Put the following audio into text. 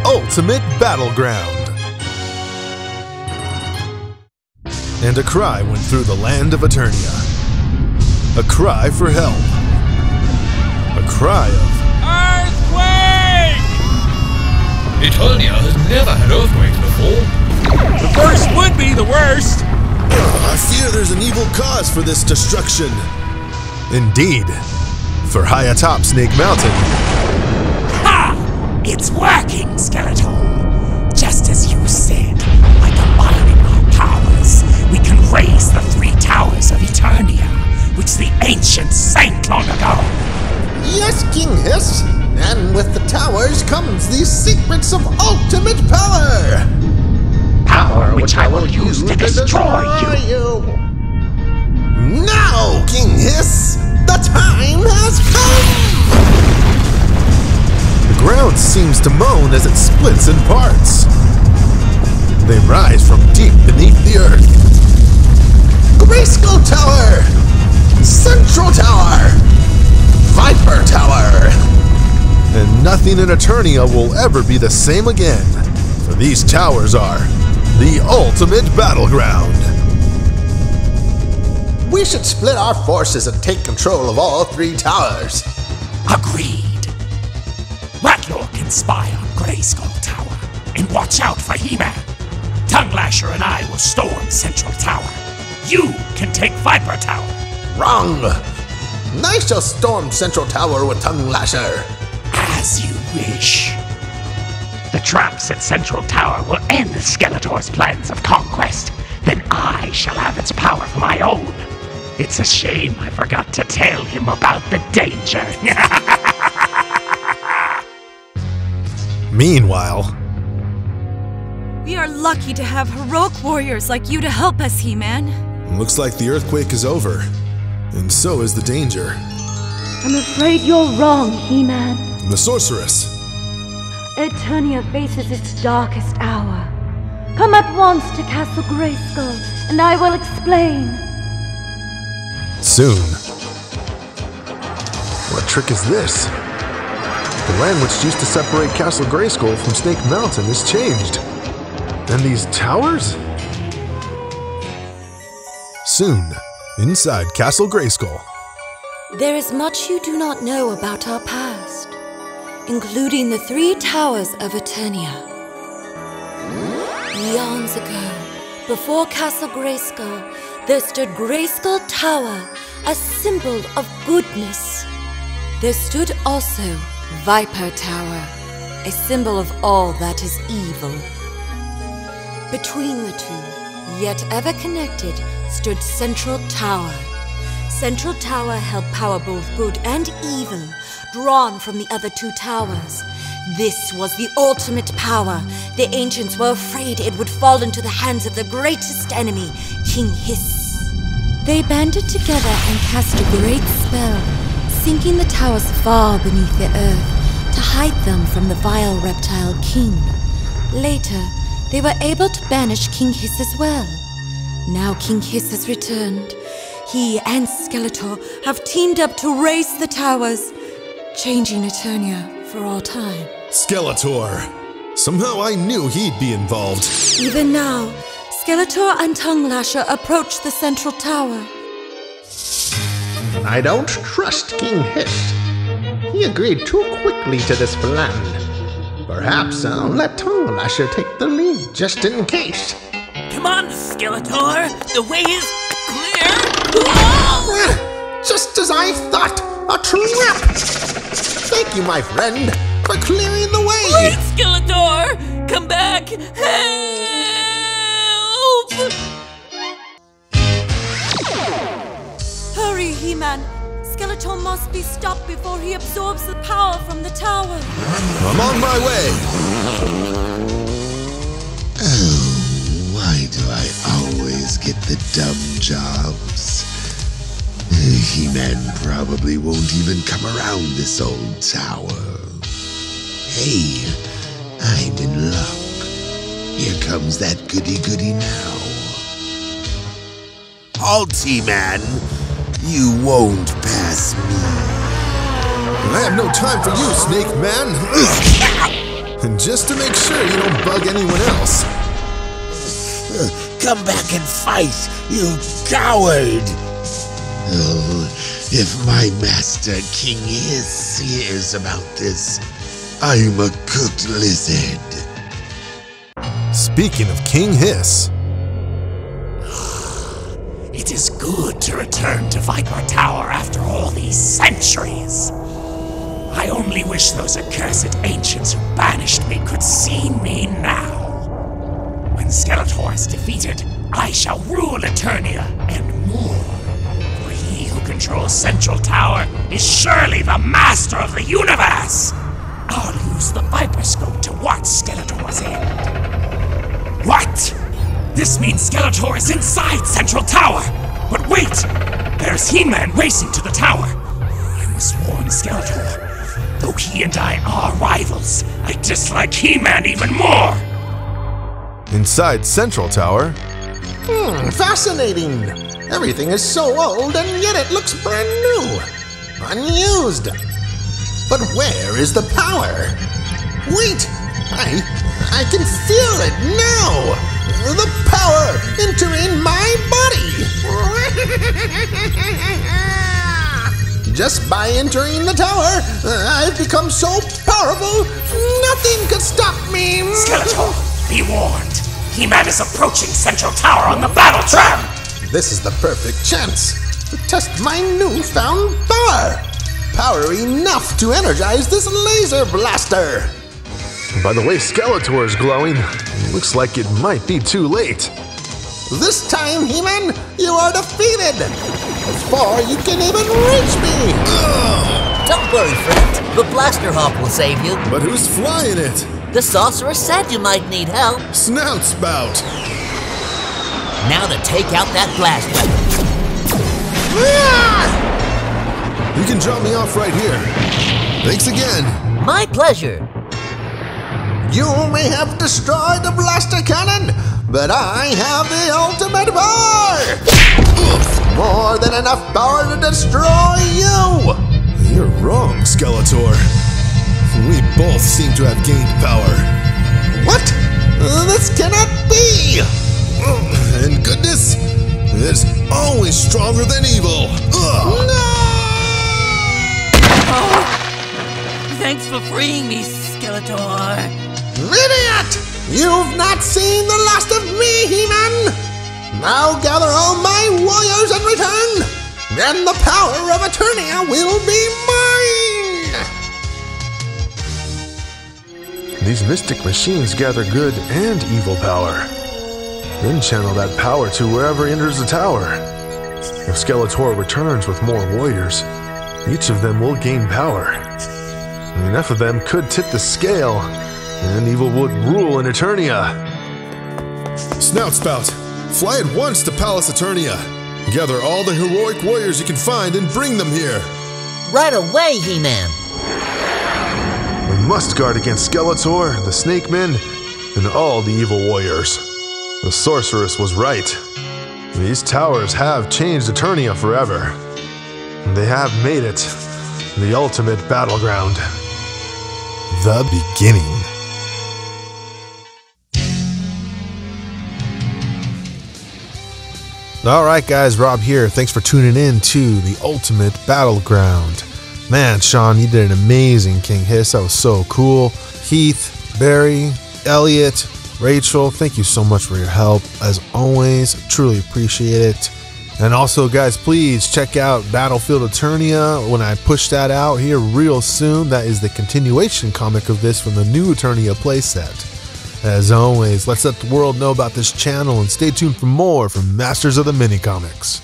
ultimate battleground. And a cry went through the land of Eternia. A cry for help. A cry of earthquake! Eternia has never had earthquakes before. The first would be the worst. I fear there's an evil cause for this destruction. Indeed, for high atop Snake Mountain. Ha! It's working, Skeletor. Just as you said, by combining our powers, we can raise the 3 towers of Eternia, which the ancients sank long ago. Yes, King Hiss. And with the towers comes the secrets of ultimate power. Power which I will use to destroy you. Now, King Hiss, the time has come! The ground seems to moan as it splits in parts. They rise from deep beneath the earth. Grayskull Tower! Central Tower! Viper Tower! And nothing in Eternia will ever be the same again, for these towers are the ultimate battleground. We should split our forces and take control of all 3 towers. Agreed. Rattlor can spy on Grayskull Tower and watch out for He-Man. Tongue-Lasher and I will storm Central Tower. You can take Viper Tower. Wrong! I shall storm Central Tower with Tongue-Lasher. As you wish. The traps at Central Tower will end Skeletor's plans of conquest. Then I shall have its power for my own. It's a shame I forgot to tell him about the danger. Meanwhile, we are lucky to have heroic warriors like you to help us, He-Man. looks like the earthquake is over, and so is the danger. I'm afraid you're wrong, He-Man. The sorceress. Eternia faces its darkest hour. Come at once to Castle Grayskull, and I will explain. Soon. What trick is this? The land which used to separate Castle Grayskull from Snake Mountain has changed. And these towers? Soon, inside Castle Grayskull. There is much you do not know about our past, including the 3 towers of Eternia. Eons ago, before Castle Grayskull, there stood Grayskull Tower, a symbol of goodness. There stood also Viper Tower, a symbol of all that is evil. Between the 2, yet ever connected, stood Central Tower. Central Tower held power both good and evil, drawn from the other 2 towers. This was the ultimate power. The ancients were afraid it would fall into the hands of the greatest enemy, King Hiss. They banded together and cast a great spell, sinking the towers far beneath the earth to hide them from the vile reptile king. Later, they were able to banish King Hiss as well. Now King Hiss has returned. He and Skeletor have teamed up to raise the towers, changing Eternia for all time. Skeletor! Somehow I knew he'd be involved. Even now, Skeletor and Tongue-Lasher approach the Central Tower. I don't trust King Hiss. He agreed too quickly to this plan. Perhaps I'll let Tongue-Lasher take the lead just in case. Come on, Skeletor. The way is clear. Just as I thought, a trap! Thank you, my friend, for clearing the way! Wait, Skeletor! Come back! Help! Hurry, He-Man. Skeletor must be stopped before he absorbs the power from the tower. I'm on my way! Oh, why do I always get the dumb jobs? He-Man probably won't even come around this old tower. Hey, I'm in luck. Here comes that goody-goody now. Halt, He-Man! You won't pass me. I have no time for you, Snake Man! And just to make sure you don't bug anyone else. Come back and fight, you coward! Oh, if my master King Hiss hears about this, I'm a cooked lizard. Speaking of King Hiss, It is good to return to Viper Tower after all these centuries. I only wish those accursed ancients who banished me could see me now. When Skeletor is defeated, I shall rule Eternia and more. For he who controls Central Tower is surely the master of the universe. I'll use the Viper Scope to watch Skeletor's end. What? This means Skeletor is inside Central Tower! But wait! There's He-Man racing to the tower! I must warn Skeletor. Though he and I are rivals, I dislike He-Man even more! inside Central Tower, Fascinating! Everything is so old and yet it looks brand new. Unused. But where is the power? Wait! I can feel it now! The power entering my body! Just by entering the tower, I've become so powerful, nothing could stop me! Skeletor, be warned! He-Man is approaching Central Tower on the battle tram! This is the perfect chance to test my newfound power! Power enough to energize this laser blaster! by the way Skeletor is glowing, looks like it might be too late. This time, He-Man, you are defeated! Before you can even reach me! Don't worry, friend. The Blaster Hawk will save you. But who's flying it? The sorcerer said you might need help. Snout Spout! Now to take out that blast weapon. You can drop me off right here. Thanks again. My pleasure. You may have destroyed the blaster cannon, but I have the ultimate power! More than enough power to destroy you! You're wrong, Skeletor. We both seem to have gained power. What? This cannot be! And goodness is always stronger than evil. No! Oh, thanks for freeing me, Skeletor. Idiot! You've not seen the last of me, He-Man! Now gather all my warriors and return, and the power of Eternia will be mine! These mystic machines gather good and evil power. Then channel that power to wherever enters the tower. If Skeletor returns with more warriors, each of them will gain power. Enough of them could tip the scale, and evil would rule in Eternia. Snout Spout, fly at once to Palace Eternia. Gather all the heroic warriors you can find and bring them here. Right away, He-Man. We must guard against Skeletor, the Snake Men, and all the evil warriors. The sorceress was right. These towers have changed Eternia forever. They have made it the ultimate battleground. The beginning. Alright guys, Rob here. Thanks for tuning in to the Ultimate Battleground. Man, Sean, you did an amazing King Hiss. That was so cool. Heath, Barry, Elliot, Rachel, thank you so much for your help. As always, truly appreciate it. And also, guys, please check out Battlefield Eternia when I push that out here real soon. That is the continuation comic of this from the new Eternia playset. As always, let's let the world know about this channel and stay tuned for more from Masters of the Mini Comics.